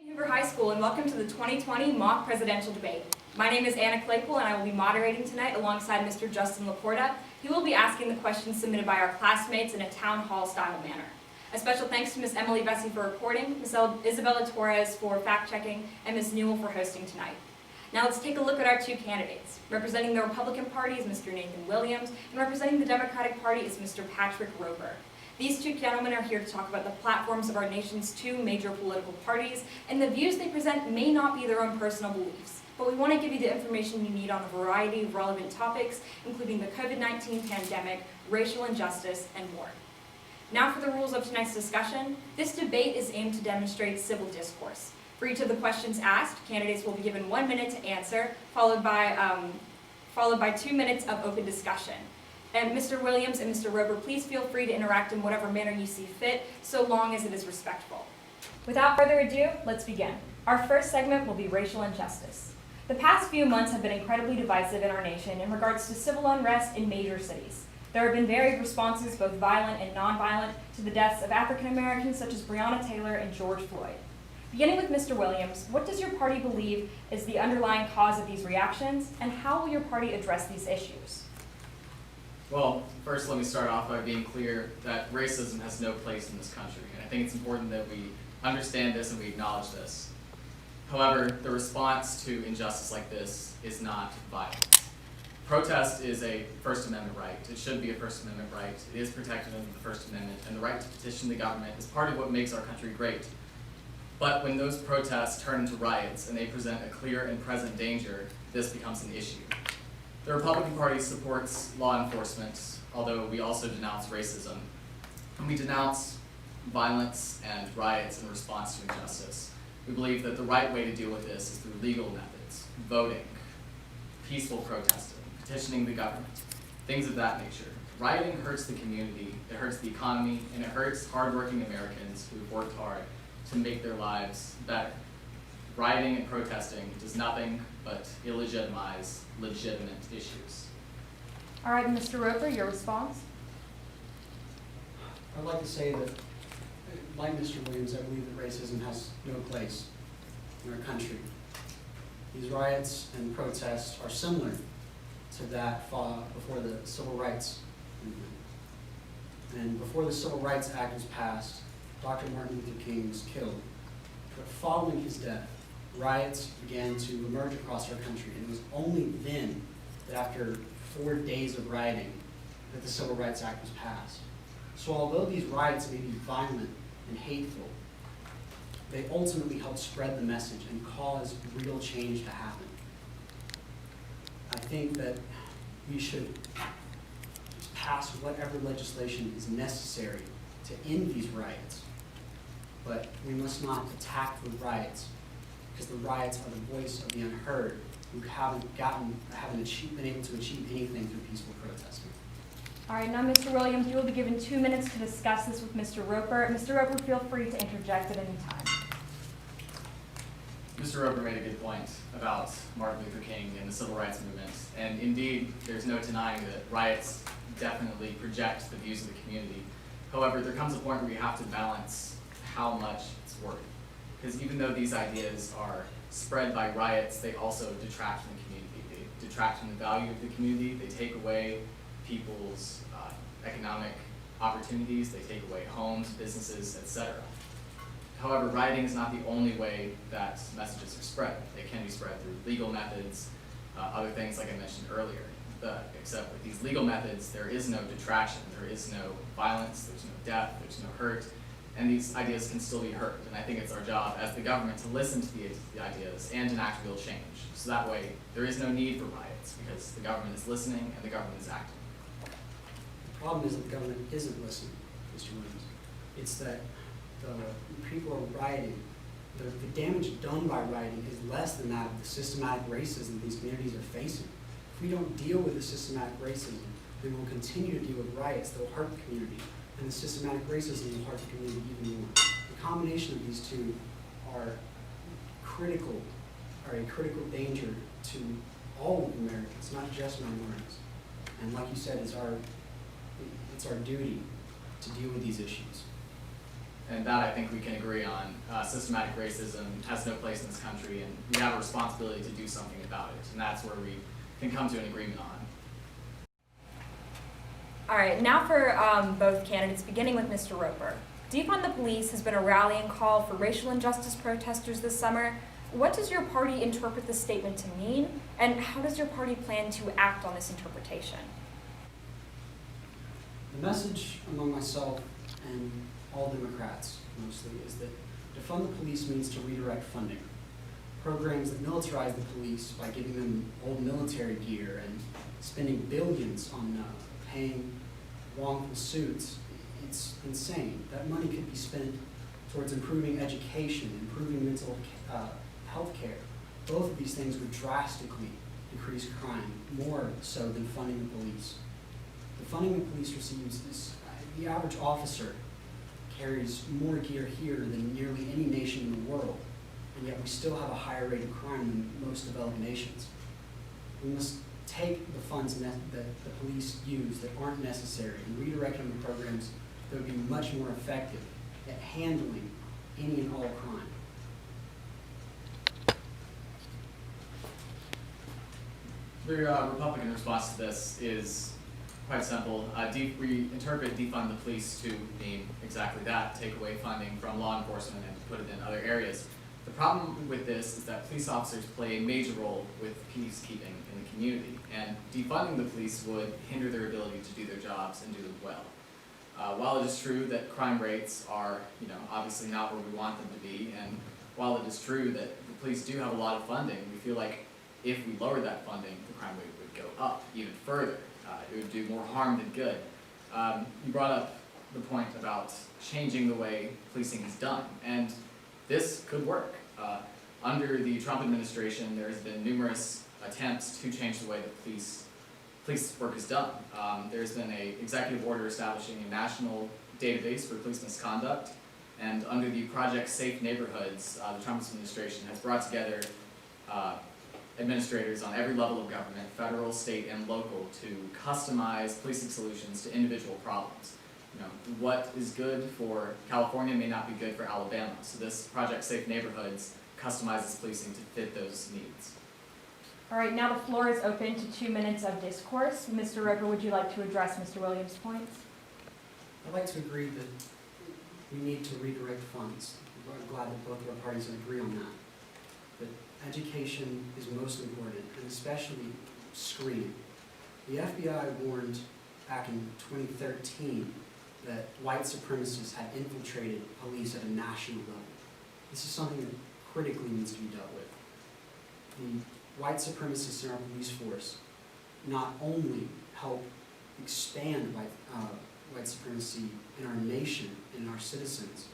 Hoover High School, and welcome to the 2020 mock presidential debate. My name is Anna Claypool and I will be moderating tonight alongside Mr. Justin Laporta. He will be asking the questions submitted by our classmates in a town hall style manner. A special thanks to Ms. Emily Vesey for reporting, Ms. Isabella Torres for fact-checking, and Ms. Newell for hosting tonight. Now let's take a look at our two candidates. Representing the Republican Party is Mr. Nathan Williams, and representing the Democratic Party is Mr. Patrick Roper. These two gentlemen are here to talk about the platforms of our nation's two major political parties, and the views they present may not be their own personal beliefs, but we want to give you the information you need on a variety of relevant topics, including the COVID-19 pandemic, racial injustice, and more. Now for the rules of tonight's discussion. This debate is aimed to demonstrate civil discourse. For each of the questions asked, candidates will be given 1 minute to answer, followed by 2 minutes of open discussion. And Mr. Williams and Mr. Roper, please feel free to interact in whatever manner you see fit, so long as it is respectful. Without further ado, let's begin. Our first segment will be racial injustice. The past few months have been incredibly divisive in our nation in regards to civil unrest in major cities. There have been varied responses, both violent and nonviolent, to the deaths of African Americans such as Breonna Taylor and George Floyd. Beginning with Mr. Williams, what does your party believe is the underlying cause of these reactions, and how will your party address these issues? Well, first let me start off by being clear that racism has no place in this country, and I think it's important that we understand this and we acknowledge this. However, the response to injustice like this is not violence. Protest is a First Amendment right. It should be a First Amendment right. It is protected under the First Amendment, and the right to petition the government is part of what makes our country great. But when those protests turn into riots and they present a clear and present danger, this becomes an issue. The Republican Party supports law enforcement, although we also denounce racism. And we denounce violence and riots in response to injustice. We believe that the right way to deal with this is through legal methods, voting, peaceful protesting, petitioning the government, things of that nature. Rioting hurts the community, it hurts the economy, and it hurts hardworking Americans who have worked hard to make their lives better. Rioting and protesting does nothing but illegitimize legitimate issues. All right, Mr. Roper, your response? I'd like to say that, like Mr. Williams, I believe that racism has no place in our country. These riots and protests are similar to that before the Civil Rights Movement. And before the Civil Rights Act was passed, Dr. Martin Luther King was killed. But following his death, riots began to emerge across our country, and it was only then that after 4 days of rioting that the Civil Rights Act was passed. So although these riots may be violent and hateful, they ultimately helped spread the message and cause real change to happen. I think that we should pass whatever legislation is necessary to end these riots, but we must not attack the riots, because the riots are the voice of the unheard who haven't been able to achieve anything through peaceful protesting. All right, now Mr. Williams, you will be given 2 minutes to discuss this with Mr. Roper. Mr. Roper, feel free to interject at any time. Mr. Roper made a good point about Martin Luther King and the Civil Rights Movement, and indeed, there's no denying that riots definitely project the views of the community. However, there comes a point where you have to balance how much it's worth. Because even though these ideas are spread by riots, they also detract from the community. They detract from the value of the community. They take away people's economic opportunities. They take away homes, businesses, etc. However, rioting is not the only way that messages are spread. They can be spread through legal methods, other things like I mentioned earlier. Except with these legal methods, there is no detraction. There is no violence. There's no death. There's no hurt. And these ideas can still be heard. And I think it's our job as the government to listen to the ideas and enact real change. So that way, there is no need for riots, because the government is listening and the government is acting. The problem is that the government isn't listening, Mr. Williams. It's that the people are rioting. The damage done by rioting is less than that of the systematic racism these communities are facing. If we don't deal with the systematic racism, then we'll continue to deal with riots that will hurt the community. And the systematic racism will hurt the community even more. The combination of these two are a critical danger to all of Americans, not just minorities. And like you said, it's our duty to deal with these issues. And that I think we can agree on. Systematic racism has no place in this country, and we have a responsibility to do something about it. And that's where we can come to an agreement on. All right, now for both candidates, beginning with Mr. Roper. Defund the Police has been a rallying call for racial injustice protesters this summer. What does your party interpret this statement to mean, and how does your party plan to act on this interpretation? The message among myself and all Democrats mostly is that defund the police means to redirect funding. Programs that militarize the police by giving them old military gear and spending billions on paying wrongful suits, it's insane. That money could be spent towards improving education, improving mental health care. Both of these things would drastically decrease crime, more so than funding the police. The funding the police receives is, the average officer carries more gear here than nearly any nation in the world, and yet we still have a higher rate of crime than most developed nations. We must take the funds that the police use that aren't necessary and redirect them to programs that would be much more effective at handling any and all crime. The Republican response to this is quite simple. We interpret defund the police to mean exactly that, take away funding from law enforcement and put it in other areas. The problem with this is that police officers play a major role with peacekeeping in the community, and defunding the police would hinder their ability to do their jobs and do them well. While it is true that crime rates are, obviously not where we want them to be, and while it is true that the police do have a lot of funding, we feel like if we lower that funding, the crime rate would go up even further. It would do more harm than good. You brought up the point about changing the way policing is done, and this could work. Under the Trump administration, there has been numerous attempts to change the way that police work is done. There's been an executive order establishing a national database for police misconduct, and under the Project Safe Neighborhoods, the Trump administration has brought together administrators on every level of government, federal, state, and local, to customize policing solutions to individual problems. What is good for California may not be good for Alabama. So this Project Safe Neighborhoods customizes policing to fit those needs. All right, now the floor is open to 2 minutes of discourse. Mr. Roper, would you like to address Mr. Williams' points? I'd like to agree that we need to redirect funds. I'm glad that both of our parties agree on that. But education is most important, and especially screening. The FBI warned back in 2013 that white supremacists had infiltrated police at a national level. This is something that critically needs to be dealt with. The white supremacists in our police force not only help expand white supremacy in our nation and in our citizens,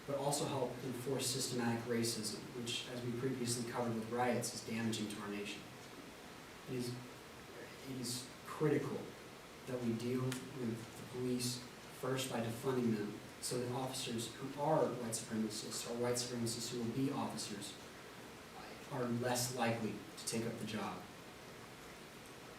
but also help enforce systematic racism, which, as we previously covered with riots, is damaging to our nation. It is critical that we deal with the police first by defunding them, so that officers who are white supremacists, or white supremacists who will be officers, are less likely to take up the job.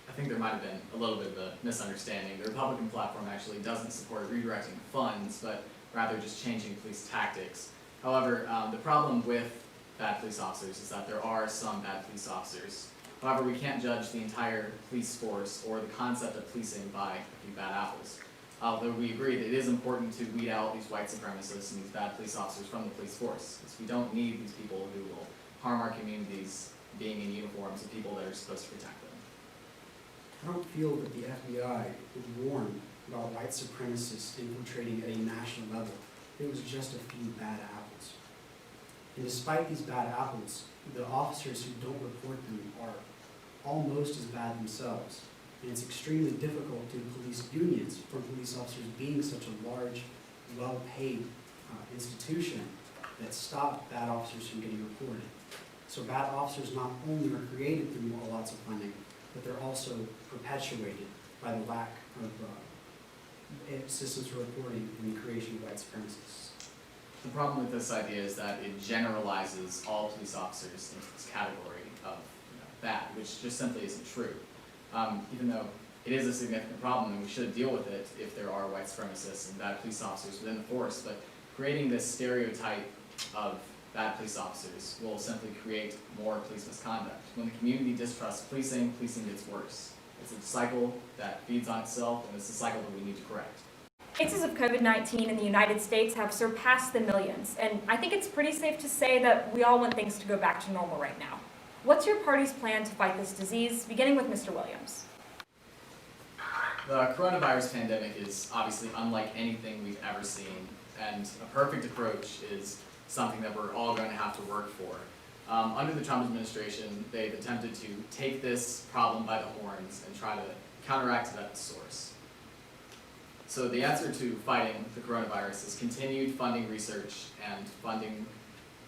I think there might have been a little bit of a misunderstanding. The Republican platform actually doesn't support redirecting funds, but rather just changing police tactics. However, the problem with bad police officers is that there are some bad police officers. However, we can't judge the entire police force or the concept of policing by a few bad apples. Although we agree that it is important to weed out these white supremacists and these bad police officers from the police force, because we don't need these people who will harm our communities being in uniforms of people that are supposed to protect them. I don't feel that the FBI would warn about white supremacists infiltrating at a national level. It was just a few bad apples. And despite these bad apples, the officers who don't report them are almost as bad themselves. And it's extremely difficult to police unions for police officers being such a large, well-paid institution that stop bad officers from getting reported. So bad officers not only are created through lots of funding, but they're also perpetuated by the lack of systems for reporting and the creation of white supremacists. The problem with this idea is that it generalizes all police officers into this category of bad, which just simply isn't true. Even though it is a significant problem and we should deal with it if there are white supremacists and bad police officers within the force, but creating this stereotype of bad police officers will simply create more police misconduct. When the community distrusts policing, policing gets worse. It's a cycle that feeds on itself, and it's a cycle that we need to correct. Cases of COVID-19 in the United States have surpassed the millions, and I think it's pretty safe to say that we all want things to go back to normal right now. What's your party's plan to fight this disease, beginning with Mr. Williams? The coronavirus pandemic is obviously unlike anything we've ever seen, and a perfect approach is something that we're all going to have to work for. Under the Trump administration, they've attempted to take this problem by the horns and try to counteract it at the source. So the answer to fighting the coronavirus is continued funding research and funding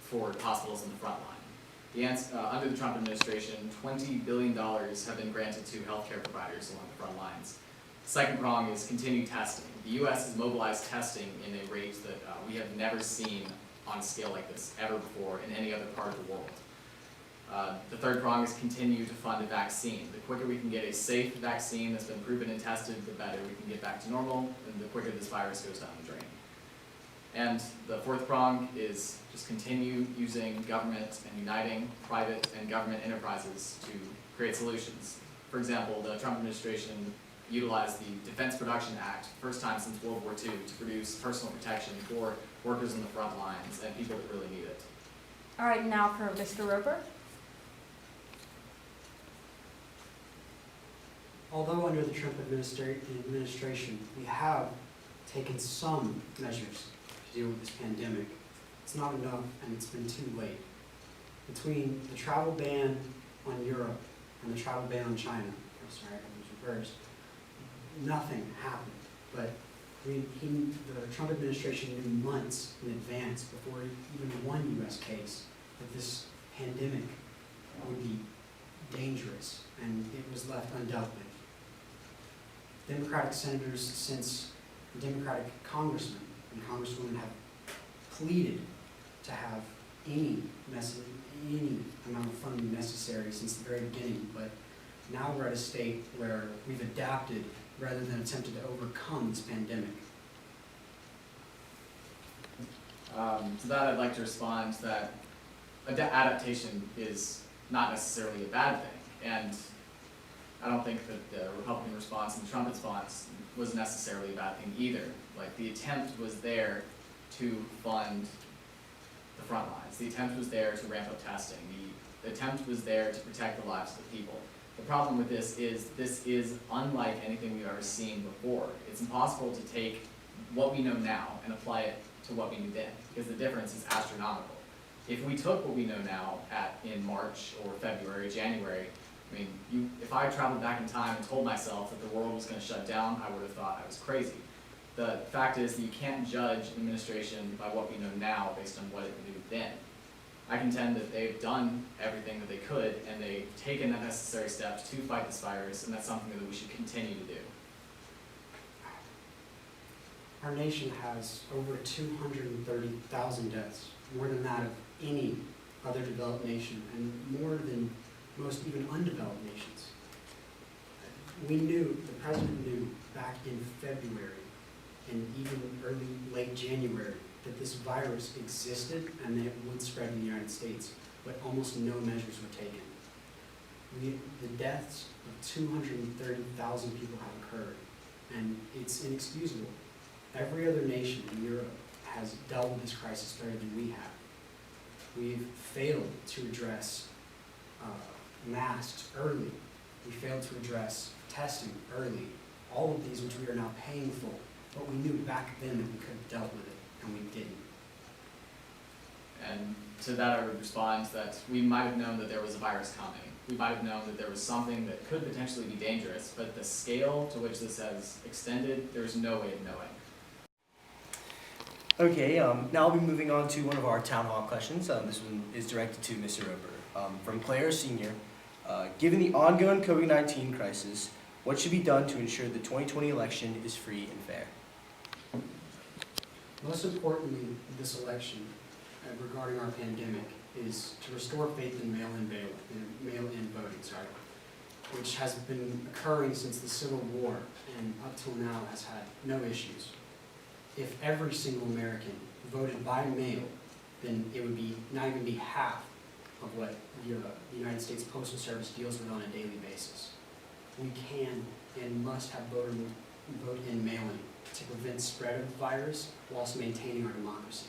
for hospitals in the front line. Under the Trump administration, $20 billion have been granted to healthcare providers along the front lines. The second prong is continued testing. The U.S. has mobilized testing in a rate that we have never seen on a scale like this ever before in any other part of the world. The third prong is continue to fund a vaccine. The quicker we can get a safe vaccine that's been proven and tested, the better we can get back to normal, and the quicker this virus goes down the drain. And the fourth prong is just continue using government and uniting private and government enterprises to create solutions. For example, the Trump administration utilized the Defense Production Act, first time since World War II, to produce personal protection for workers in the front lines and people that really need it. All right, now for Mr. Roper. Although under the Trump administration, we have taken some measures to deal with this pandemic, it's not enough and it's been too late. Between the travel ban on Europe and the travel ban on China, reversed, nothing happened. But the Trump administration knew months in advance, before even one U.S. case, that this pandemic would be dangerous, and it was left undealt with. Democratic senators, since Democratic congressmen and congresswomen have pleaded to have any amount of funding necessary since the very beginning, but now we're at a state where we've adapted rather than attempted to overcome this pandemic. To that I'd like to respond that adaptation is not necessarily a bad thing, and I don't think that the Republican response and the Trump response was necessarily a bad thing either. Like, the attempt was there to fund the front lines. The attempt was there to ramp up testing. The attempt was there to protect the lives of the people. The problem with this is unlike anything we've ever seen before. It's impossible to take what we know now and apply it to what we knew then, because the difference is astronomical. If we took what we know now in March or February, January, I mean, if I traveled back in time and told myself that the world was going to shut down, I would have thought I was crazy. The fact is that you can't judge administration by what we know now based on what it knew then. I contend that they've done everything that they could, and they've taken the necessary steps to fight this virus, and that's something that we should continue to do. Our nation has over 230,000 deaths, more than that of any other developed nation, and more than most even undeveloped nations. The president knew back in February and even late January that this virus existed and that it would spread in the United States, but almost no measures were taken. The deaths of 230,000 people have occurred, and it's inexcusable. Every other nation in Europe has dealt with this crisis better than we have. We've failed to address masks early. We failed to address testing early. All of these which we are now paying for, but we knew back then that we could have dealt with it, and we didn't. And to that I would respond that we might have known that there was a virus coming. We might have known that there was something that could potentially be dangerous, but the scale to which this has extended, there's no way of knowing. Okay, now I'll be moving on to one of our town hall questions. This one is directed to Mr. Roper. From Claire Sr., given the ongoing COVID-19 crisis, what should be done to ensure the 2020 election is free and fair? Most importantly, this election, regarding our pandemic, is to restore faith in mail-in voting, which has been occurring since the Civil War and up till now has had no issues. If every single American voted by mail, then it would be not even be half of what the United States Postal Service deals with on a daily basis. We can and must have vote-in mailing to prevent spread of the virus whilst maintaining our democracy.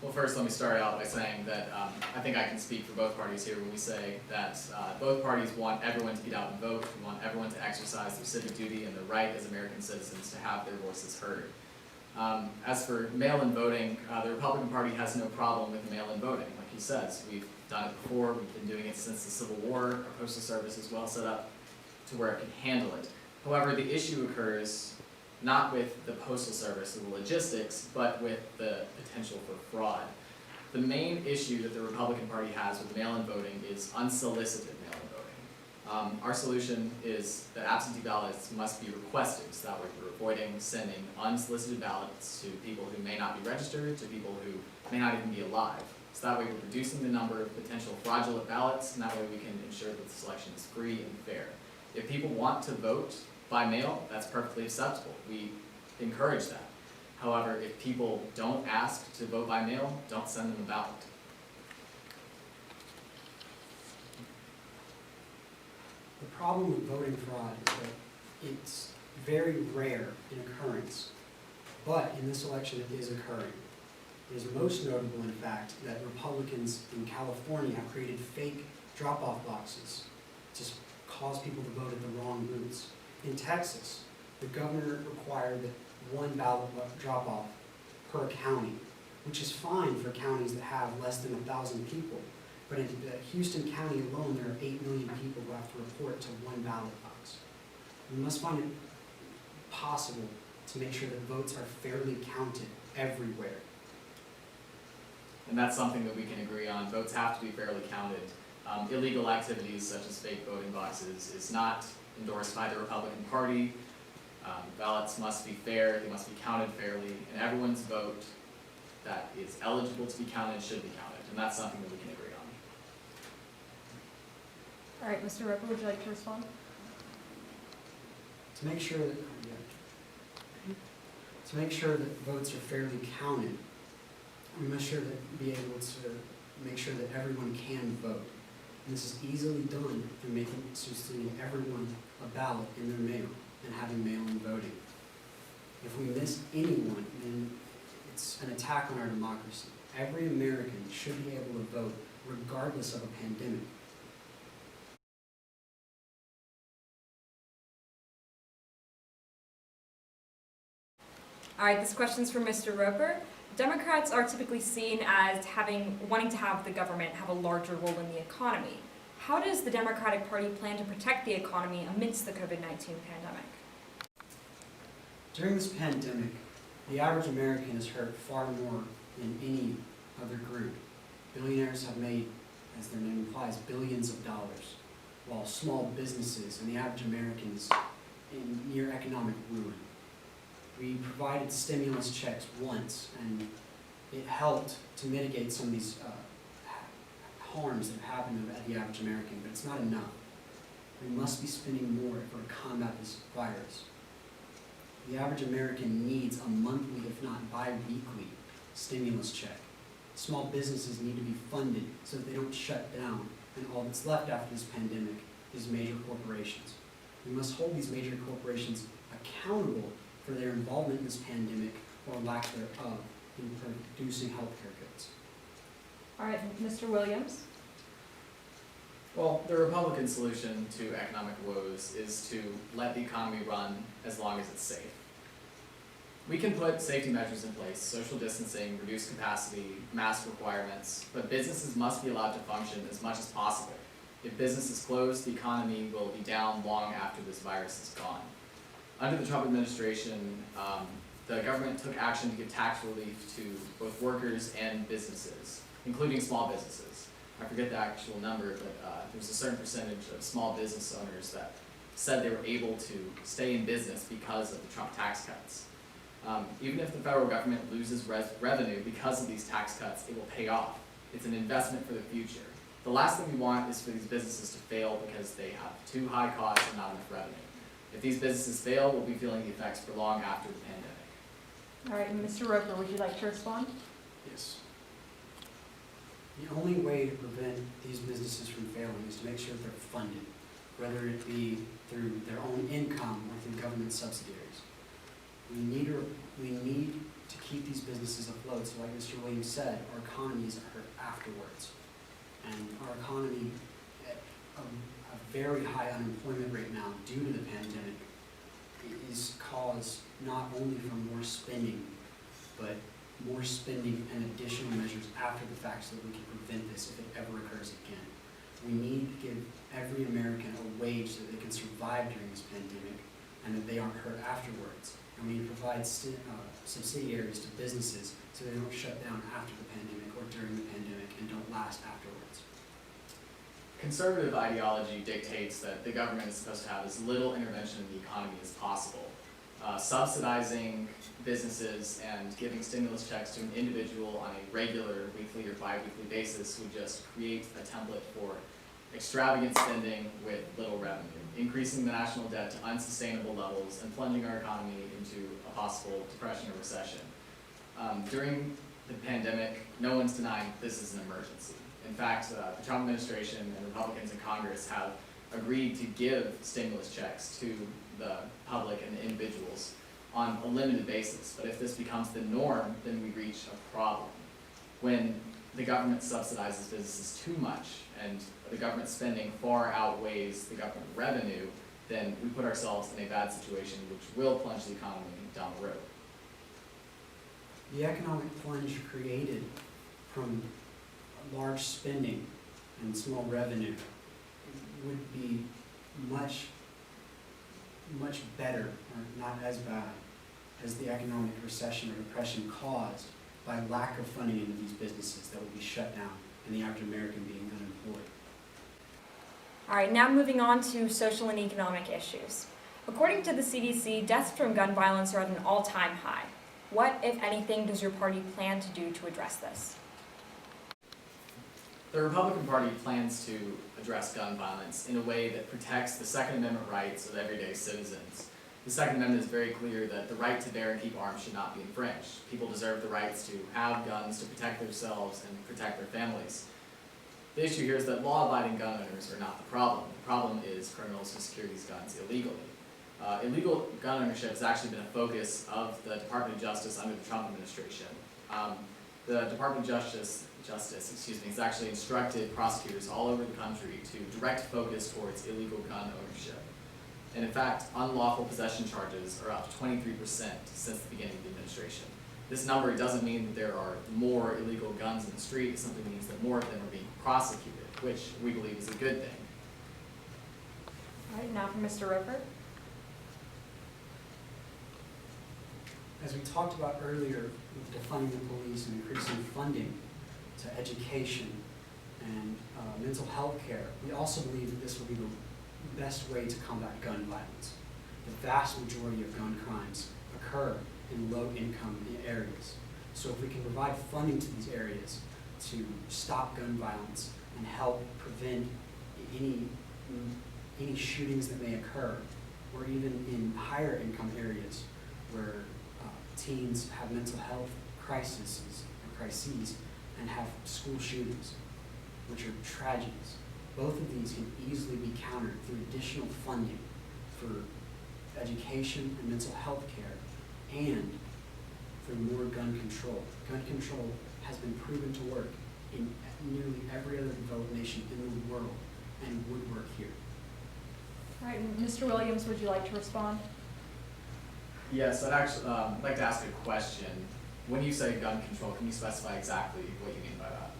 Well, first, let me start out by saying that I think I can speak for both parties here when we say that both parties want everyone to get out and vote. We want everyone to exercise their civic duty and their right as American citizens to have their voices heard. As for mail-in voting, the Republican Party has no problem with mail-in voting. Like he says, we've done it before, we've been doing it since the Civil War. Our Postal Service is well set up to where it can handle it. However, the issue occurs not with the Postal Service and the logistics, but with the potential for fraud. The main issue that the Republican Party has with mail-in voting is unsolicited mail-in voting. Our solution is that absentee ballots must be requested, so that way we're avoiding sending unsolicited ballots to people who may not be registered, to people who may not even be alive. So that way we're reducing the number of potential fraudulent ballots, and that way we can ensure that the selection is free and fair. If people want to vote by mail, that's perfectly acceptable. We encourage that. However, if people don't ask to vote by mail, don't send them a ballot. The problem with voting fraud is that it's very rare in occurrence, but in this election it is occurring. It is most notable, in fact, that Republicans in California have created fake drop-off boxes to cause people to vote at the wrong booths. In Texas, the governor required that one ballot drop-off per county, which is fine for counties that have less than 1,000 people. But in Houston County alone, there are 8 million people who have to report to one ballot box. We must find it possible to make sure that votes are fairly counted everywhere. And that's something that we can agree on. Votes have to be fairly counted. Illegal activities such as fake voting boxes is not endorsed by the Republican Party. Ballots must be fair, they must be counted fairly, and everyone's vote that is eligible to be counted should be counted, and that's something that we can agree on. All right, Mr. Roper, would you like to respond? To make sure that, votes are fairly counted, we must be able to make sure that everyone can vote. And this is easily done through sending everyone a ballot in their mail and having mail-in voting. If we miss anyone, then it's an attack on our democracy. Every American should be able to vote regardless of a pandemic. All right, this question's for Mr. Roper. Democrats are typically seen as wanting to have the government have a larger role in the economy. How does the Democratic Party plan to protect the economy amidst the COVID-19 pandemic? During this pandemic, the average American is hurt far more than any other group. Billionaires have made, as their name implies, billions of dollars, while small businesses and the average American is in near economic ruin. We provided stimulus checks once, and it helped to mitigate some of these harms that have happened at the average American, but it's not enough. We must be spending more if we're to combat this virus. The average American needs a monthly, if not bi-weekly, stimulus check. Small businesses need to be funded so that they don't shut down, and all that's left after this pandemic is major corporations. We must hold these major corporations accountable for their involvement in this pandemic or lack thereof in producing healthcare goods. All right, Mr. Williams. Well, the Republican solution to economic woes is to let the economy run as long as it's safe. We can put safety measures in place, social distancing, reduced capacity, mask requirements, but businesses must be allowed to function as much as possible. If business is closed, the economy will be down long after this virus is gone. Under the Trump administration, the government took action to give tax relief to both workers and businesses, including small businesses. I forget the actual number, but there's a certain percentage of small business owners that said they were able to stay in business because of the Trump tax cuts. Even if the federal government loses revenue because of these tax cuts, it will pay off. It's an investment for the future. The last thing we want is for these businesses to fail because they have too high costs and not enough revenue. If these businesses fail, we'll be feeling the effects for long after the pandemic. All right, and Mr. Roper, would you like to respond? Yes. The only way to prevent these businesses from failing is to make sure that they're funded, whether it be through their own income or through government subsidiaries. We need to keep these businesses afloat, so like Mr. Williams said, our economy isn't hurt afterwards. And our economy, at a very high unemployment rate now due to the pandemic, is caused not only from more spending, but more spending and additional measures after the fact so that we can prevent this if it ever occurs again. We need to give every American a wage so that they can survive during this pandemic and that they aren't hurt afterwards. And we need to provide subsidiaries to businesses so they don't shut down after the pandemic or during the pandemic and don't last afterwards. Conservative ideology dictates that the government is supposed to have as little intervention in the economy as possible. Subsidizing businesses and giving stimulus checks to an individual on a regular weekly or bi-weekly basis would just create a template for extravagant spending with little revenue, increasing the national debt to unsustainable levels and plunging our economy into a possible depression or recession. During the pandemic, no one's denying this is an emergency. In fact, the Trump administration and Republicans in Congress have agreed to give stimulus checks to the public and the individuals on a limited basis. But if this becomes the norm, then we reach a problem. When the government subsidizes businesses too much and the government spending far outweighs the government revenue, then we put ourselves in a bad situation which will plunge the economy down the road. The economic plunge created from large spending and small revenue would be much better, or not as bad, as the economic recession or depression caused by lack of funding into these businesses that would be shut down and the average American being unemployed. All right, now moving on to social and economic issues. According to the CDC, deaths from gun violence are at an all-time high. What, if anything, does your party plan to do to address this? The Republican Party plans to address gun violence in a way that protects the Second Amendment rights of everyday citizens. The Second Amendment is very clear that the right to bear and keep arms should not be infringed. People deserve the rights to have guns to protect themselves and protect their families. The issue here is that law-abiding gun owners are not the problem. The problem is criminals who secure these guns illegally. Illegal gun ownership has actually been a focus of the Department of Justice under the Trump administration. The Department of Justice has actually instructed prosecutors all over the country to direct focus towards illegal gun ownership. And in fact, unlawful possession charges are up 23% since the beginning of the administration. This number doesn't mean that there are more illegal guns in the street, it simply means that more of them are being prosecuted, which we believe is a good thing. All right, now for Mr. Roper. As we talked about earlier with defunding the police and increasing funding to education and mental health care, we also believe that this will be the best way to combat gun violence. The vast majority of gun crimes occur in low-income areas. So if we can provide funding to these areas to stop gun violence and help prevent any shootings that may occur, or even in higher income areas where teens have mental health crises and have school shootings, which are tragedies. Both of these can easily be countered through additional funding for education and mental health care and through more gun control. Gun control has been proven to work in nearly every other developed nation in the world and would work here. All right, and Mr. Williams, would you like to respond? Yes, I'd actually like to ask a question. When you say gun control, can you specify exactly what you mean by that?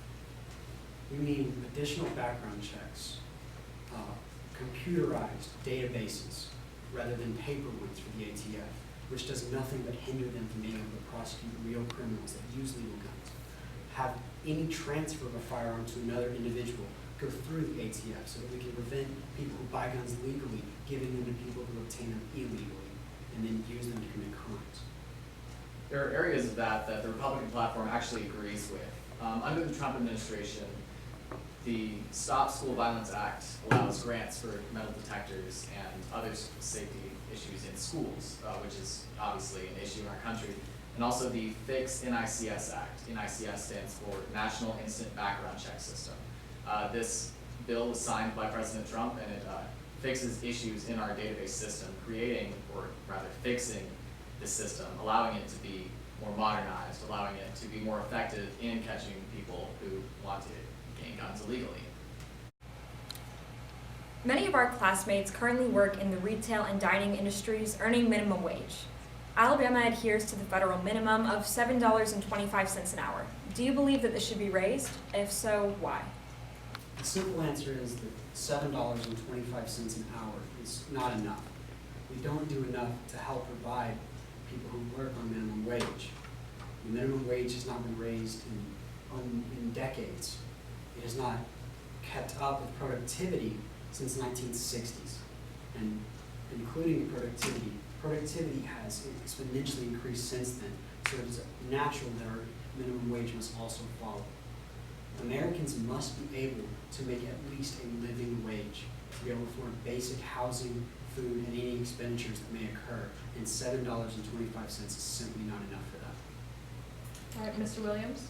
We mean additional background checks, computerized databases rather than paper ones for the ATF, which does nothing but hinder them from being able to prosecute real criminals that use legal guns. Have any transfer of a firearm to another individual go through the ATF so that we can prevent people who buy guns legally giving them to people who obtain them illegally and then use them to commit crimes. There are areas of that the Republican platform actually agrees with. Under the Trump administration, the Stop School Violence Act allows grants for metal detectors and other safety issues in schools, which is obviously an issue in our country, and also the Fix NICS Act. NICS stands for National Instant Background Check System. This bill was signed by President Trump, and it fixes issues in our database system, creating, or rather fixing the system, allowing it to be more modernized, allowing it to be more effective in catching people who want to gain guns illegally. Many of our classmates currently work in the retail and dining industries, earning minimum wage. Alabama adheres to the federal minimum of $7.25 an hour. Do you believe that this should be raised? If so, why? The simple answer is that $7.25 an hour is not enough. We don't do enough to help provide people who work on minimum wage. The minimum wage has not been raised in decades. It has not kept up with productivity since the 1960s. And including productivity, productivity has exponentially increased since then, so it is natural that our minimum wage must also follow. Americans must be able to make at least a living wage, to be able to afford basic housing, food, and any expenditures that may occur, and $7.25 is simply not enough for that. All right, Mr. Williams?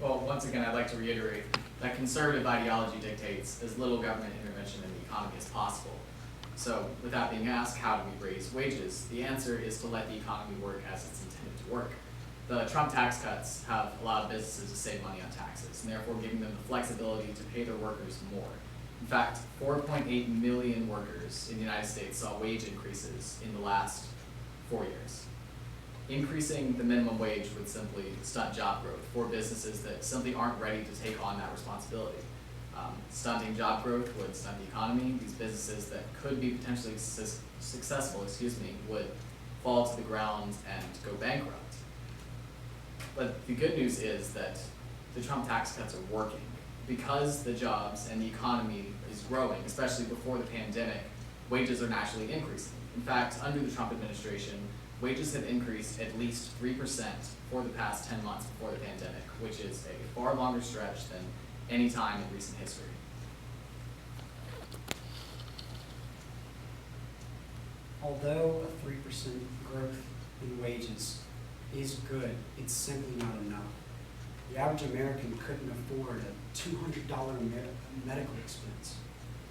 Well, once again, I'd like to reiterate that conservative ideology dictates as little government intervention in the economy as possible. So, with that being asked, how do we raise wages? The answer is to let the economy work as it's intended to work. The Trump tax cuts have allowed businesses to save money on taxes, and therefore giving them the flexibility to pay their workers more. In fact, 4.8 million workers in the United States saw wage increases in the last 4 years. Increasing the minimum wage would simply stunt job growth for businesses that simply aren't ready to take on that responsibility. Stunting job growth would stunt the economy. These businesses that could be potentially successful, would fall to the ground and go bankrupt. But the good news is that the Trump tax cuts are working. Because the jobs and the economy is growing, especially before the pandemic, wages are naturally increasing. In fact, under the Trump administration, wages have increased at least 3% for the past 10 months before the pandemic, which is a far longer stretch than any time in recent history. Although a 3% growth in wages is good, it's simply not enough. The average American couldn't afford a $200 medical expense.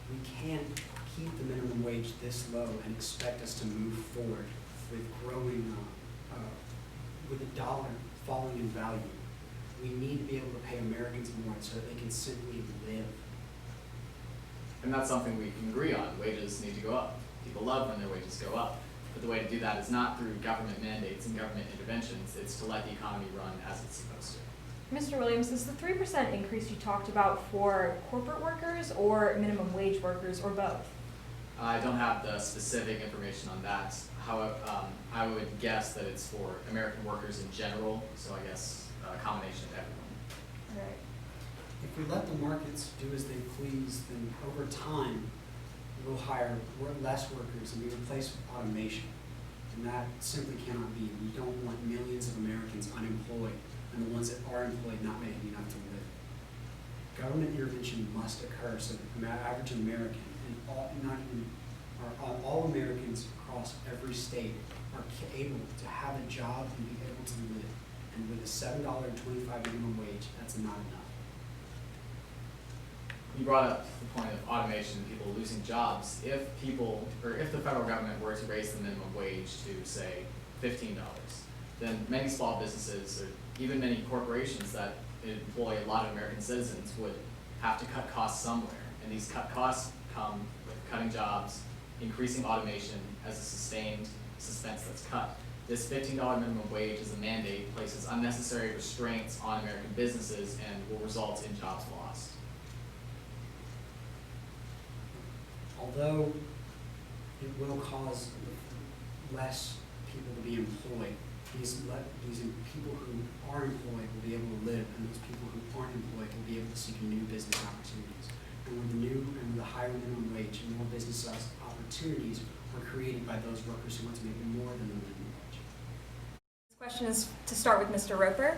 We can't keep the minimum wage this low and expect us to move forward with growing, with a dollar falling in value. We need to be able to pay Americans more so that they can simply live. And that's something we can agree on. Wages need to go up. People love when their wages go up. But the way to do that is not through government mandates and government interventions. It's to let the economy run as it's supposed to. Mr. Williams, is the 3% increase you talked about for corporate workers or minimum wage workers, or both? I don't have the specific information on that. However, I would guess that it's for American workers in general, so I guess a combination of everyone. All right. If we let the markets do as they please, then over time, we'll hire less workers and be replaced with automation. And that simply cannot be. We don't want millions of Americans unemployed and the ones that are employed not making enough to live. Government intervention must occur so that the average American and all Americans across every state are able to have a job and be able to live. And with a $7.25 minimum wage, that's not enough. You brought up the point of automation, people losing jobs. If the federal government were to raise the minimum wage to, say, $15, then many small businesses or even many corporations that employ a lot of American citizens would have to cut costs somewhere. And these cut costs come with cutting jobs, increasing automation as a sustained suspense that's cut. This $15 minimum wage as a mandate places unnecessary restraints on American businesses and will result in jobs lost. Although it will cause less people to be employed, these people who are employed will be able to live, and those people who aren't employed will be able to seek new business opportunities. And with the higher minimum wage, more business opportunities are created by those workers who want to make more than the minimum wage. This question is to start with Mr. Roper.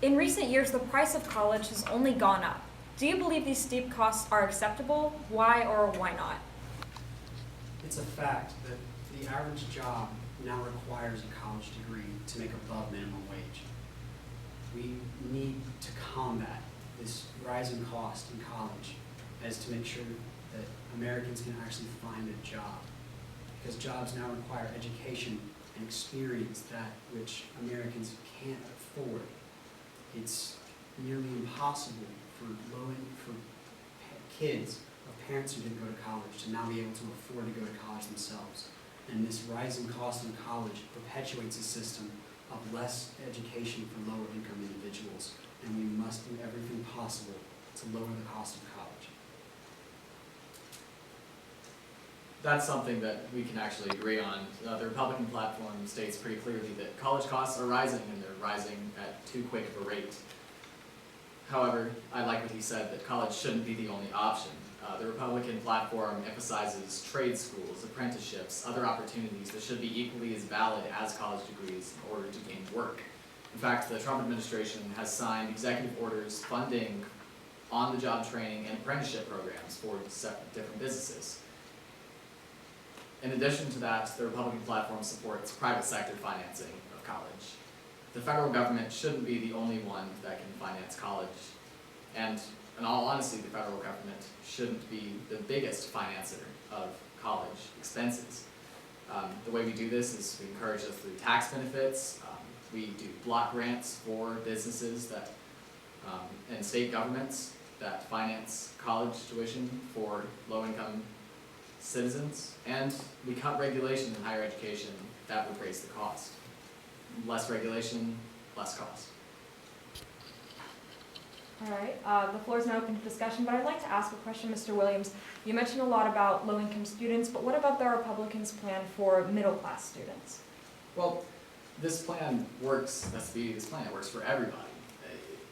In recent years, the price of college has only gone up. Do you believe these steep costs are acceptable? Why or why not? It's a fact that the average job now requires a college degree to make above minimum wage. We need to combat this rising cost in college as to make sure that Americans can actually find a job. Because jobs now require education and experience, that which Americans can't afford. It's nearly impossible for kids of parents who didn't go to college to now be able to afford to go to college themselves. And this rising cost in college perpetuates a system of less education for lower income individuals, and we must do everything possible to lower the cost of college. That's something that we can actually agree on. The Republican platform states pretty clearly that college costs are rising, and they're rising at too quick of a rate. However, I like what he said, that college shouldn't be the only option. The Republican platform emphasizes trade schools, apprenticeships, other opportunities that should be equally as valid as college degrees in order to gain work. In fact, the Trump administration has signed executive orders funding on-the-job training and apprenticeship programs for different businesses. In addition to that, the Republican platform supports private sector financing of college. The federal government shouldn't be the only one that can finance college, and in all honesty, the federal government shouldn't be the biggest financer of college expenses. The way we do this is we encourage this through tax benefits. We do block grants for businesses that, and state governments that finance college tuition for low-income citizens, and we cut regulation in higher education that would raise the cost. Less regulation, less cost. All right, the floor is now open to discussion, but I'd like to ask a question, Mr. Williams. You mentioned a lot about low-income students, but what about the Republicans' plan for middle-class students? Well, this plan works, that's the beauty of this plan, it works for everybody.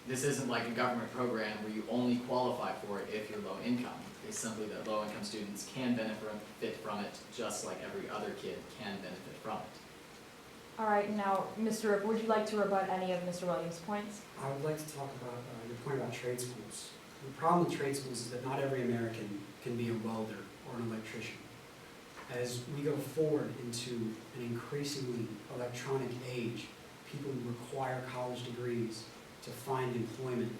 This isn't like a government program where you only qualify for it if you're low income. It's simply that low-income students can benefit from it just like every other kid can benefit from it. All right, now, Mr. Ripper, would you like to rebut any of Mr. Williams' points? I would like to talk about your point about trade schools. The problem with trade schools is that not every American can be a welder or an electrician. As we go forward into an increasingly electronic age, people require college degrees to find employment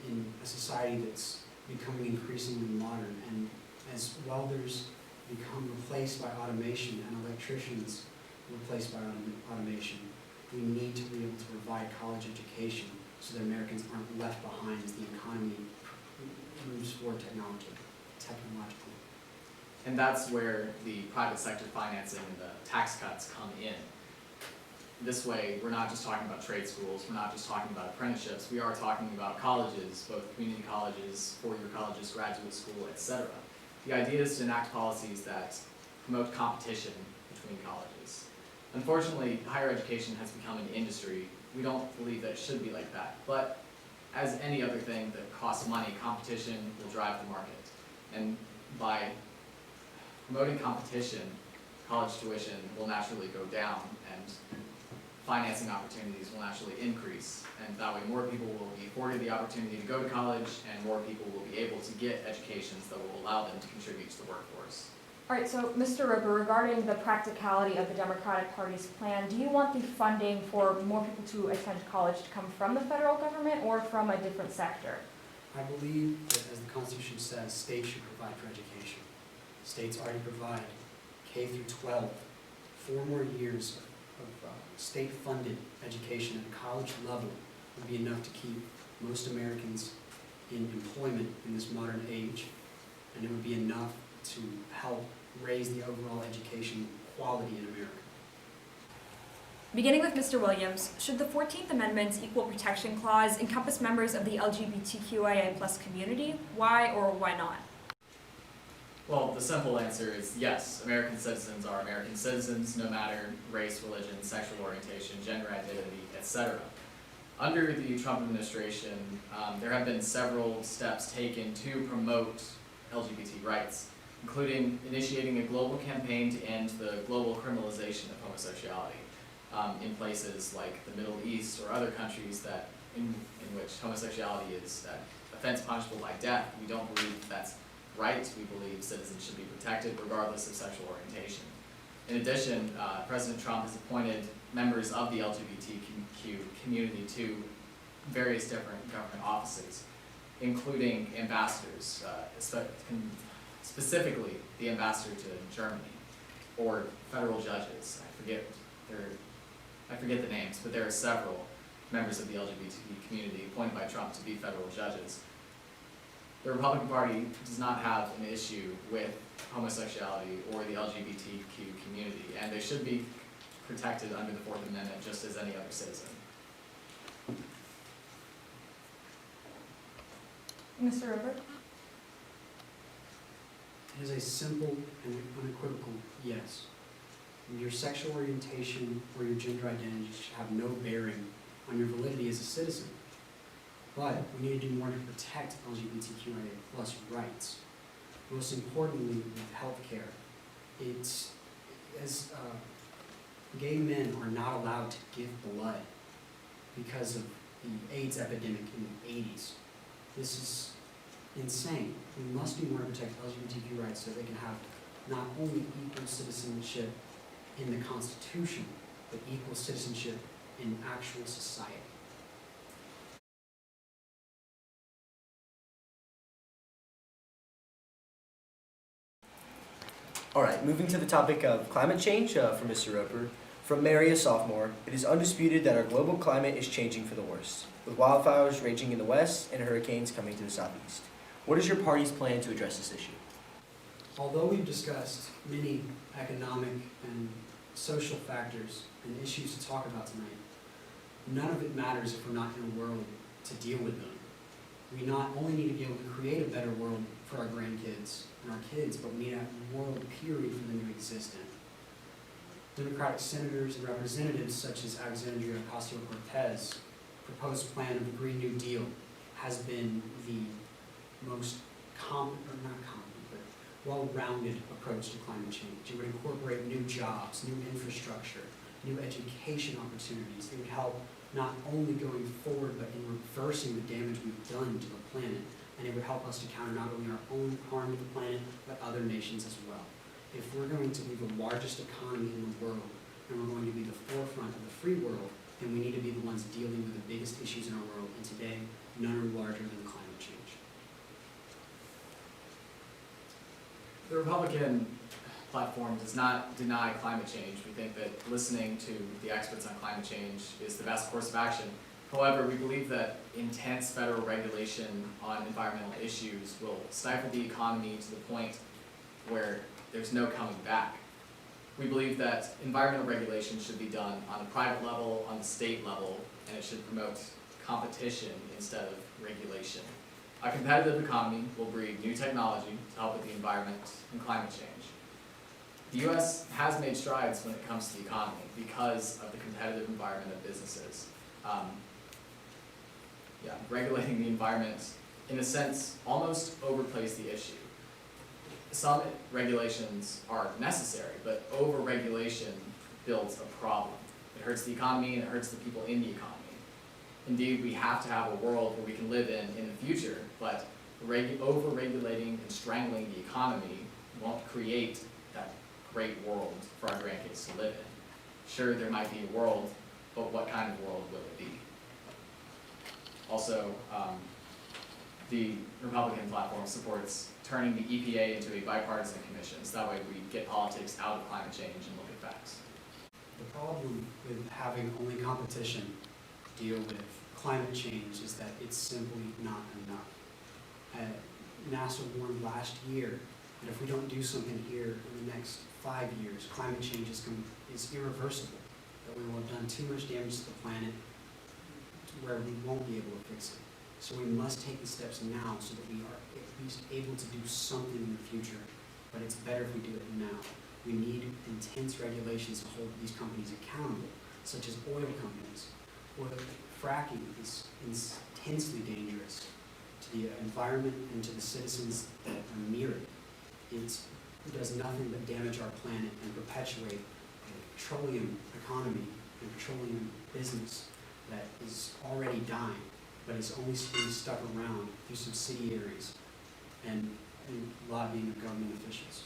in a society that's becoming increasingly modern. And as welders become replaced by automation and electricians replaced by automation, we need to be able to provide college education so that Americans aren't left behind as the economy moves forward technologically. And that's where the private sector financing and the tax cuts come in. This way, we're not just talking about trade schools, we're not just talking about apprenticeships, we are talking about colleges, both community colleges, four-year colleges, graduate school, etc. The idea is to enact policies that promote competition between colleges. Unfortunately, higher education has become an industry. We don't believe that it should be like that, but as any other thing that costs money, competition will drive the market. And by promoting competition, college tuition will naturally go down and financing opportunities will naturally increase. And that way more people will be afforded the opportunity to go to college and more people will be able to get educations that will allow them to contribute to the workforce. All right, so Mr. Ripper, regarding the practicality of the Democratic Party's plan, do you want the funding for more people to attend college to come from the federal government or from a different sector? I believe that, as the Constitution says, states should provide for education. States already provide K through 12, 4 more years of state-funded education at a college level would be enough to keep most Americans in employment in this modern age, and it would be enough to help raise the overall education quality in America. Beginning with Mr. Williams, should the 14th Amendment's Equal Protection Clause encompass members of the LGBTQIA+ community? Why or why not? Well, the simple answer is yes. American citizens are American citizens, no matter race, religion, sexual orientation, gender identity, etc. Under the Trump administration, there have been several steps taken to promote LGBT rights, including initiating a global campaign to end the global criminalization of homosexuality in places like the Middle East or other countries that in which homosexuality is an offense punishable by death. We don't believe that's right. We believe citizens should be protected regardless of sexual orientation. In addition, President Trump has appointed members of the LGBTQ community to various different government offices, including ambassadors, specifically the ambassador to Germany, or federal judges. I forget the names, but there are several members of the LGBT community appointed by Trump to be federal judges. The Republican Party does not have an issue with homosexuality or the LGBTQ community, and they should be protected under the Fourth Amendment just as any other citizen. Mr. Roper? It is a simple and unequivocal yes. Your sexual orientation or your gender identity should have no bearing on your validity as a citizen. But we need to do more to protect LGBTQIA+ rights. Most importantly, with healthcare, gay men are not allowed to give blood because of the AIDS epidemic in the 80s. This is insane. We must do more to protect LGBTQ rights so they can have not only equal citizenship in the Constitution, but equal citizenship in actual society. All right, moving to the topic of climate change for Mr. Roper. From Mary, a sophomore, it is undisputed that our global climate is changing for the worse, with wildfires raging in the west and hurricanes coming to the southeast. What is your party's plan to address this issue? Although we've discussed many economic and social factors and issues to talk about tonight, none of it matters if we're not in a world to deal with them. We not only need to be able to create a better world for our grandkids and our kids, but we need a world, period, for them to exist in. Democratic senators and representatives such as Alexandria Ocasio-Cortez proposed plan of the Green New Deal has been the most well-rounded approach to climate change. It would incorporate new jobs, new infrastructure, new education opportunities. It would help not only going forward, but in reversing the damage we've done to the planet. And it would help us to counter not only our own harm to the planet, but other nations as well. If we're going to be the largest economy in the world, and we're going to be the forefront of the free world, then we need to be the ones dealing with the biggest issues in our world. And today, none are larger than climate change. The Republican platform does not deny climate change. We think that listening to the experts on climate change is the best course of action. However, we believe that intense federal regulation on environmental issues will stifle the economy to the point where there's no coming back. We believe that environmental regulation should be done on a private level, on the state level, and it should promote competition instead of regulation. A competitive economy will breed new technology to help with the environment and climate change. The U.S. has made strides when it comes to the economy because of the competitive environment of businesses. Regulating the environment, in a sense, almost overplays the issue. Some regulations are necessary, but over-regulation builds a problem. It hurts the economy and it hurts the people in the economy. Indeed, we have to have a world where we can live in the future, but over-regulating and strangling the economy won't create that great world for our grandkids to live in. Sure, there might be a world, but what kind of world will it be? Also, the Republican platform supports turning the EPA into a bipartisan commission, so that way we get politics out of climate change and look at facts. The problem with having only competition deal with climate change is that it's simply not enough. NASA warned last year that if we don't do something here in the next 5 years, climate change is irreversible, that we will have done too much damage to the planet to where we won't be able to fix it. So we must take the steps now so that we are at least able to do something in the future, but it's better if we do it now. We need intense regulations to hold these companies accountable, such as oil companies. Fracking is intensely dangerous to the environment and to the citizens that are near it. It does nothing but damage our planet and perpetuate a petroleum economy and petroleum business that is already dying, but is only being stuck around through subsidiaries and lobbying of government officials.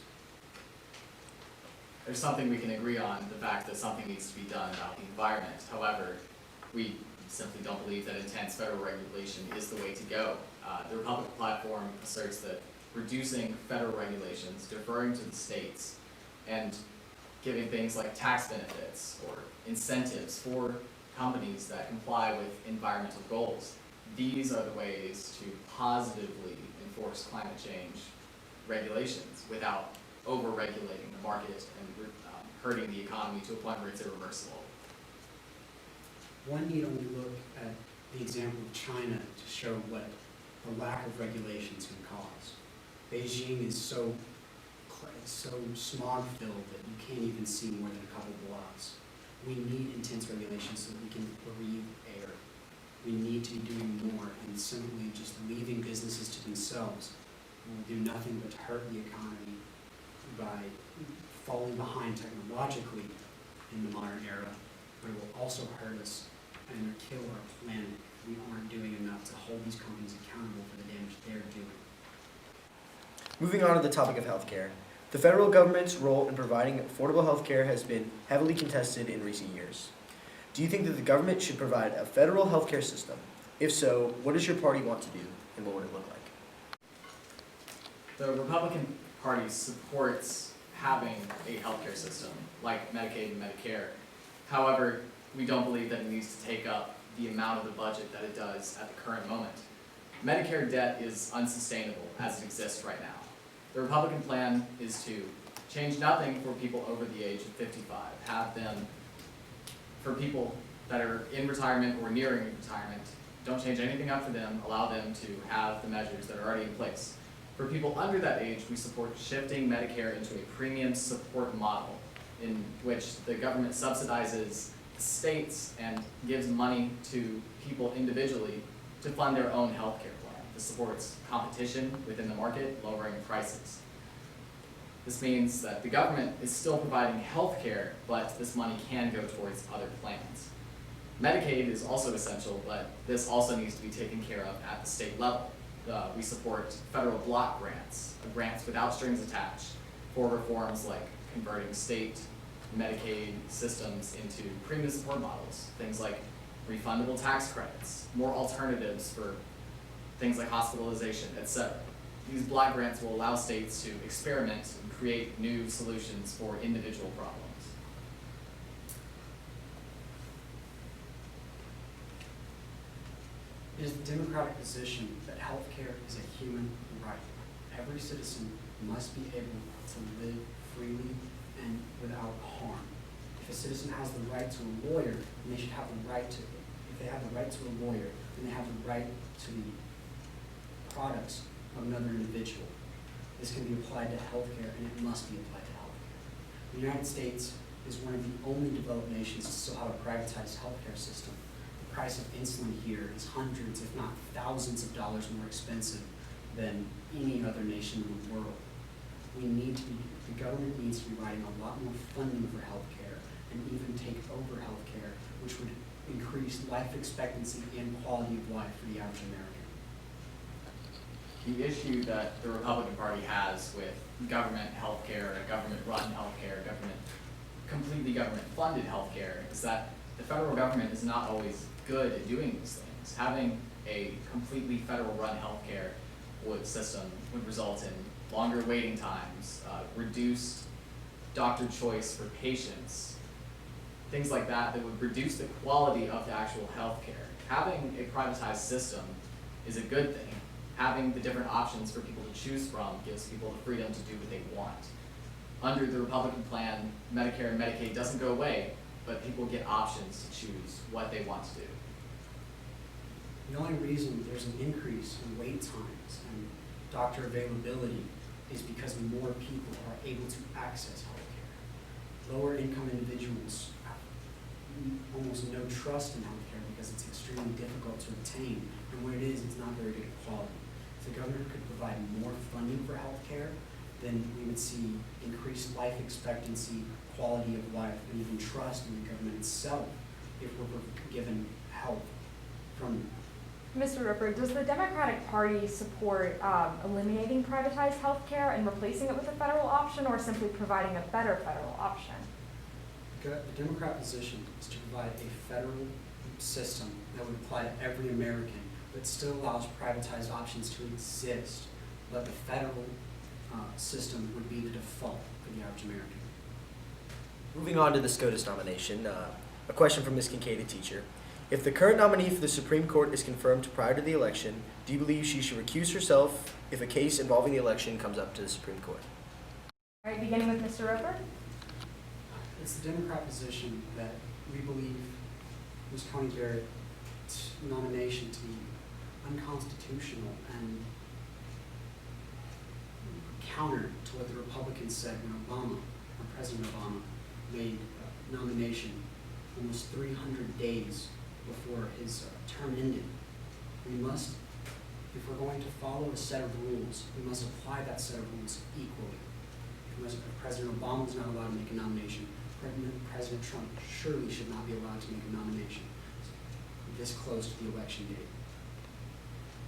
there's something we can agree on, the fact that something needs to be done about the environment. However, we simply don't believe that intense federal regulation is the way to go. The Republican platform asserts that reducing federal regulations, deferring to the states, and giving things like tax benefits or incentives for companies that comply with environmental goals. These are the ways to positively enforce climate change regulations without over-regulating the market and hurting the economy to a point where it's irreversible. One need only look at the example of China to show what the lack of regulations can cause. Beijing is so smog-filled that you can't even see more than a couple blocks. We need intense regulations so that we can breathe air. We need to be doing more, and simply just leaving businesses to themselves will do nothing but hurt the economy by falling behind technologically in the modern era, but it will also hurt us and kill our planet if we aren't doing enough to hold these companies accountable for the damage they're doing. Moving on to the topic of healthcare. The federal government's role in providing affordable healthcare has been heavily contested in recent years. Do you think that the government should provide a federal healthcare system? If so, what does your party want to do, and what would it look like? The Republican Party supports having a healthcare system like Medicaid and Medicare. However, we don't believe that it needs to take up the amount of the budget that it does at the current moment. Medicare debt is unsustainable as it exists right now. The Republican plan is to change nothing for people over the age of 55, have them, for people that are in retirement or nearing retirement, don't change anything up for them, allow them to have the measures that are already in place. For people under that age, we support shifting Medicare into a premium support model in which the government subsidizes the states and gives money to people individually to fund their own health care plan. This supports competition within the market, lowering prices. This means that the government is still providing health care, but this money can go towards other plans. Medicaid is also essential, but this also needs to be taken care of at the state level. We support federal block grants, grants without strings attached, for reforms like converting state Medicaid systems into premium support models, things like refundable tax credits, more alternatives for things like hospitalization, etc. These block grants will allow states to experiment and create new solutions for individual problems. It is the Democratic position that healthcare is a human right. Every citizen must be able to live freely and without harm. If a citizen has the right to a lawyer, then they should have the right to, if they have the right to a lawyer, then they have the right to the products of another individual. This can be applied to healthcare, and it must be applied to healthcare. The United States is one of the only developed nations to still have a privatized healthcare system. The price of insulin here is hundreds, if not thousands of dollars more expensive than any other nation in the world. The government needs to be providing a lot more funding for healthcare and even take over healthcare, which would increase life expectancy and quality of life for the average American. The issue that the Republican Party has with government healthcare, government-run healthcare, completely government-funded healthcare is that the federal government is not always good at doing these things. Having a completely federal-run healthcare system would result in longer waiting times, reduced doctor choice for patients, things like that that would reduce the quality of the actual healthcare. Having a privatized system is a good thing. Having the different options for people to choose from gives people the freedom to do what they want. Under the Republican plan, Medicare and Medicaid doesn't go away, but people get options to choose what they want to do. The only reason there's an increase in wait times and doctor availability is because more people are able to access healthcare. Lower income individuals have almost no trust in healthcare because it's extremely difficult to obtain, and when it is, it's not very good quality. If the government could provide more funding for healthcare, then we would see increased life expectancy, quality of life, and even trust in the government itself if we're given help from Mr. Ripper, does the Democratic Party support eliminating privatized healthcare and replacing it with a federal option, or simply providing a better federal option? The Democrat position is to provide a federal system that would apply to every American, but still allows privatized options to exist, but the federal system would be the default for the average American. Moving on to the SCOTUS nomination, a question from Ms. Kincaid, a teacher. If the current nominee for the Supreme Court is confirmed prior to the election, do you believe she should recuse herself if a case involving the election comes up to the Supreme Court? All right, beginning with Mr. Roper. It's the Democrat position that we believe Ms. Coney Barrett's nomination to be unconstitutional and counter to what the Republicans said when President Obama, made a nomination almost 300 days before his term ended. We must, if we're going to follow a set of rules, we must apply that set of rules equally. If President Obama was not allowed to make a nomination, President Trump surely should not be allowed to make a nomination this close to the election date.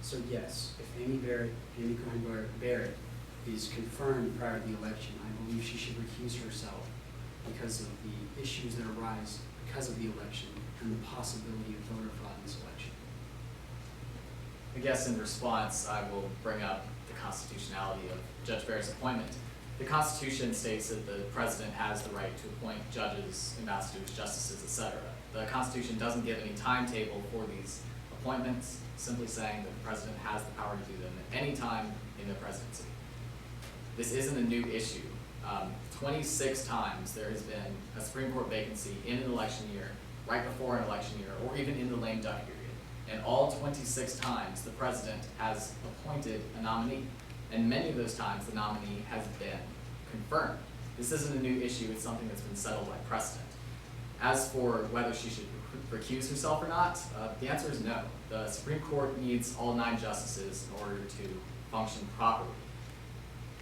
So yes, if Amy Coney Barrett is confirmed prior to the election, I believe she should recuse herself because of the issues that arise because of the election and the possibility of voter fraud in this election. I guess in response, I will bring up the constitutionality of Judge Barrett's appointment. The Constitution states that the president has the right to appoint judges, ambassadors, justices, etc. The Constitution doesn't give any timetable for these appointments, simply saying that the president has the power to do them at any time in the presidency. This isn't a new issue. 26 times there has been a Supreme Court vacancy in an election year, right before an election year, or even in the lame duck period. And all 26 times the president has appointed a nominee, and many of those times the nominee has been confirmed. This isn't a new issue, it's something that's been settled by precedent. As for whether she should recuse herself or not, the answer is no. The Supreme Court needs all 9 justices in order to function properly.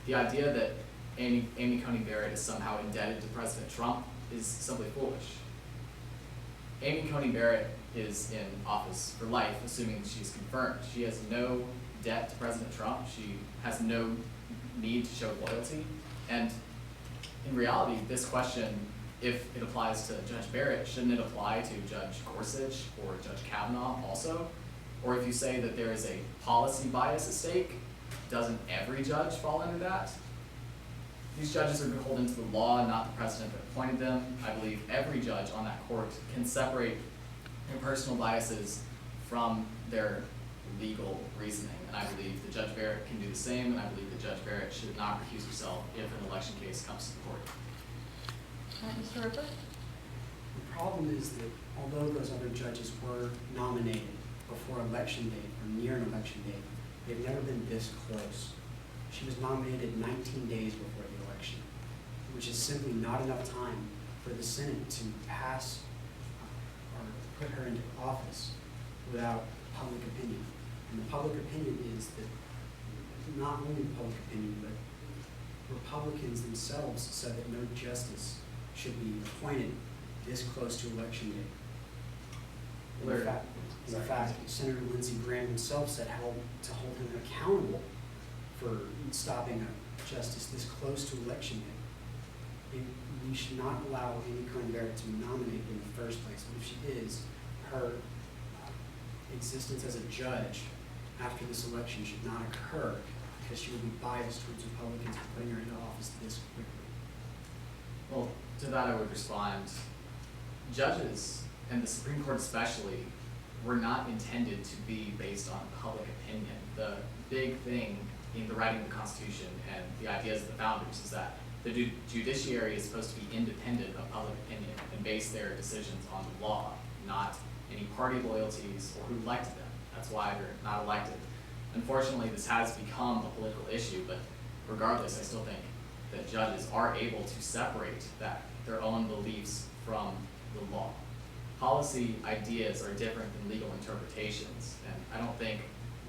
The idea that Amy Coney Barrett is somehow indebted to President Trump is simply foolish. Amy Coney Barrett is in office for life, assuming she's confirmed. She has no debt to President Trump. She has no need to show loyalty. And in reality, this question, if it applies to Judge Barrett, shouldn't it apply to Judge Gorsuch or Judge Kavanaugh also? Or if you say that there is a policy bias at stake, doesn't every judge fall under that? These judges are beholden to the law, not the president that appointed them. I believe every judge on that court can separate their personal biases from their legal reasoning. And I believe that Judge Barrett can do the same, and I believe that Judge Barrett should not recuse herself if an election case comes to the court. Mr. Roper. The problem is that although those other judges were nominated before election date or near an election date, they've never been this close. She was nominated 19 days before the election, which is simply not enough time for the Senate to pass or put her into office without public opinion. And the public opinion is that, not only the public opinion, but Republicans themselves said that no justice should be appointed this close to election day. In fact, Senator Lindsey Graham himself said how to hold him accountable for stopping a justice this close to election day. We should not allow Amy Coney Barrett to be nominated in the first place, but if she is, her existence as a judge after this election should not occur because she will be biased towards Republicans for putting her into office this quickly. Well, to that I would respond, judges, and the Supreme Court especially, were not intended to be based on public opinion. The big thing in the writing of the Constitution and the ideas of the founders is that the judiciary is supposed to be independent of public opinion and base their decisions on the law, not any party loyalties or who elected them. That's why they're not elected. Unfortunately, this has become a political issue, but regardless, I still think that judges are able to separate their own beliefs from the law. Policy ideas are different than legal interpretations, and I don't think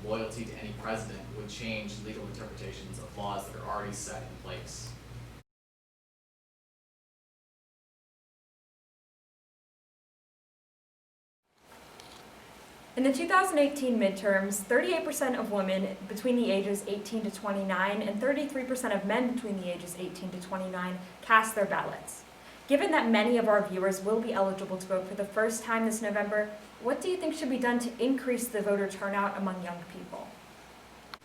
loyalty to any president would change legal interpretations of laws that are already set in place. In the 2018 midterms, 38% of women between the ages 18 to 29 and 33% of men between the ages 18 to 29 cast their ballots. Given that many of our viewers will be eligible to vote for the first time this November, what do you think should be done to increase the voter turnout among young people?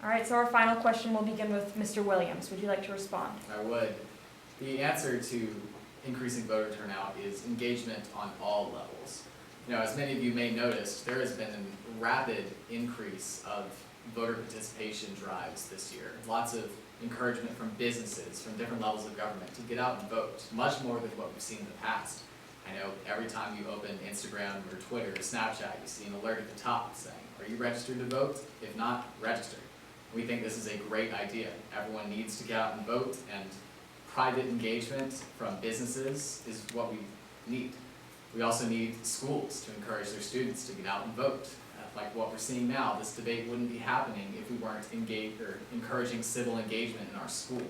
All right, so our final question will begin with Mr. Williams. Would you like to respond? I would. The answer to increasing voter turnout is engagement on all levels. As many of you may notice, there has been a rapid increase of voter participation drives this year. Lots of encouragement from businesses, from different levels of government to get out and vote, much more than what we've seen in the past. I know every time you open Instagram or Twitter or Snapchat, you see an alert at the top saying, "Are you registered to vote? If not, register." We think this is a great idea. Everyone needs to get out and vote, and private engagement from businesses is what we need. We also need schools to encourage their students to get out and vote. Like what we're seeing now, this debate wouldn't be happening if we weren't engaged or encouraging civil engagement in our school.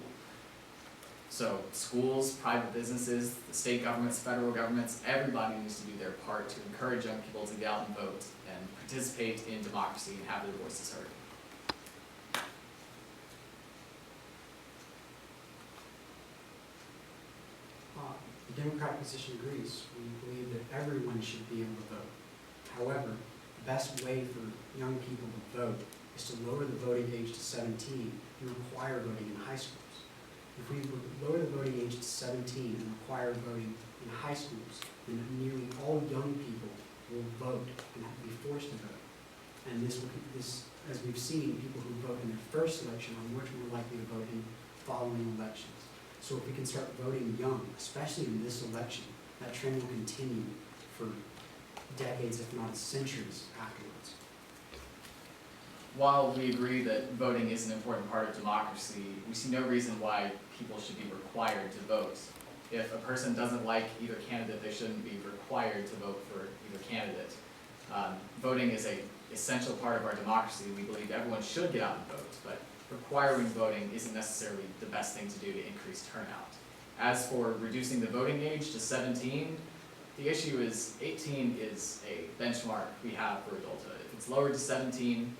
So schools, private businesses, the state governments, federal governments, everybody needs to do their part to encourage young people to get out and vote and participate in democracy and have their voices heard. The Democratic position agrees. We believe that everyone should be able to vote. However, the best way for young people to vote is to lower the voting age to 17 and require voting in high schools. If we lower the voting age to 17 and require voting in high schools, then nearly all young people will vote and have to be forced to vote. And this, as we've seen, people who vote in their first election are much more likely to vote in following elections. So if we can start voting young, especially in this election, that trend will continue for decades, if not centuries afterwards. While we agree that voting is an important part of democracy, we see no reason why people should be required to vote. If a person doesn't like either candidate, they shouldn't be required to vote for either candidate. Voting is an essential part of our democracy. We believe everyone should get out and vote, but requiring voting isn't necessarily the best thing to do to increase turnout. As for reducing the voting age to 17, the issue is 18 is a benchmark we have for adulthood. If it's lowered to 17,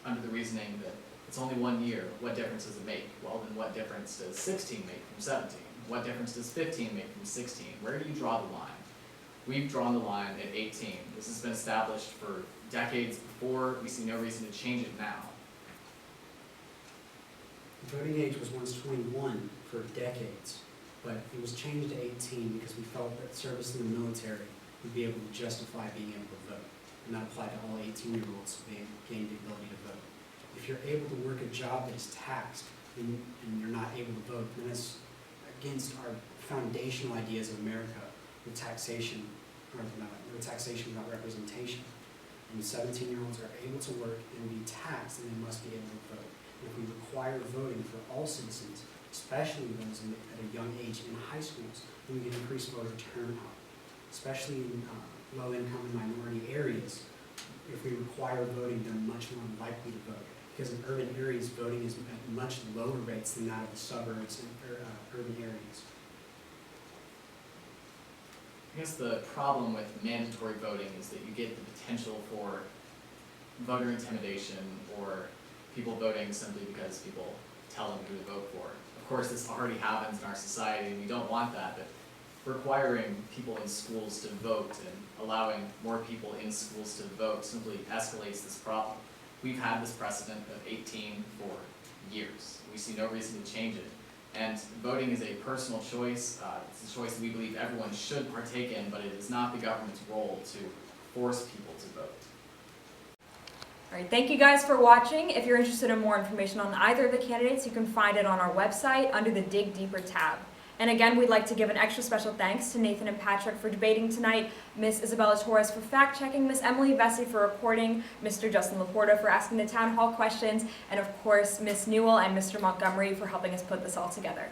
under the reasoning that it's only 1 year, what difference does it make? Well, then what difference does 16 make from 17? What difference does 15 make from 16? Where do you draw the line? We've drawn the line at 18. This has been established for decades before. We see no reason to change it now. The voting age was once 21 for decades, but it was changed to 18 because we felt that service in the military would be able to justify being able to vote, and that applied to all 18-year-olds who gained the ability to vote. If you're able to work a job that is taxed and you're not able to vote, then it's against our foundational ideas of America with taxation, or with taxation without representation. And 17-year-olds are able to work and be taxed, and they must be able to vote. If we require voting for all citizens, especially those at a young age in high schools, then we can increase voter turnout, especially in low-income and minority areas. If we require voting, they're much more likely to vote, because in urban areas, voting is at much lower rates than that of the suburbs and urban areas. I guess the problem with mandatory voting is that you get the potential for voter intimidation or people voting simply because people tell them who to vote for. Of course, this already happens in our society, and we don't want that, but requiring people in schools to vote and allowing more people in schools to vote simply escalates this problem. We've had this precedent of 18 for years. We see no reason to change it. And voting is a personal choice. It's a choice that we believe everyone should partake in, but it is not the government's role to force people to vote. All right, thank you guys for watching. If you're interested in more information on either of the candidates, you can find it on our website under the Dig Deeper tab. And again, we'd like to give an extra special thanks to Nathan and Patrick for debating tonight, Miss Isabella Torres for fact-checking, Miss Emily Vesey for reporting, Mr. Justin Laporta for asking the town hall questions, and of course, Miss Newell and Mr. Montgomery for helping us put this all together.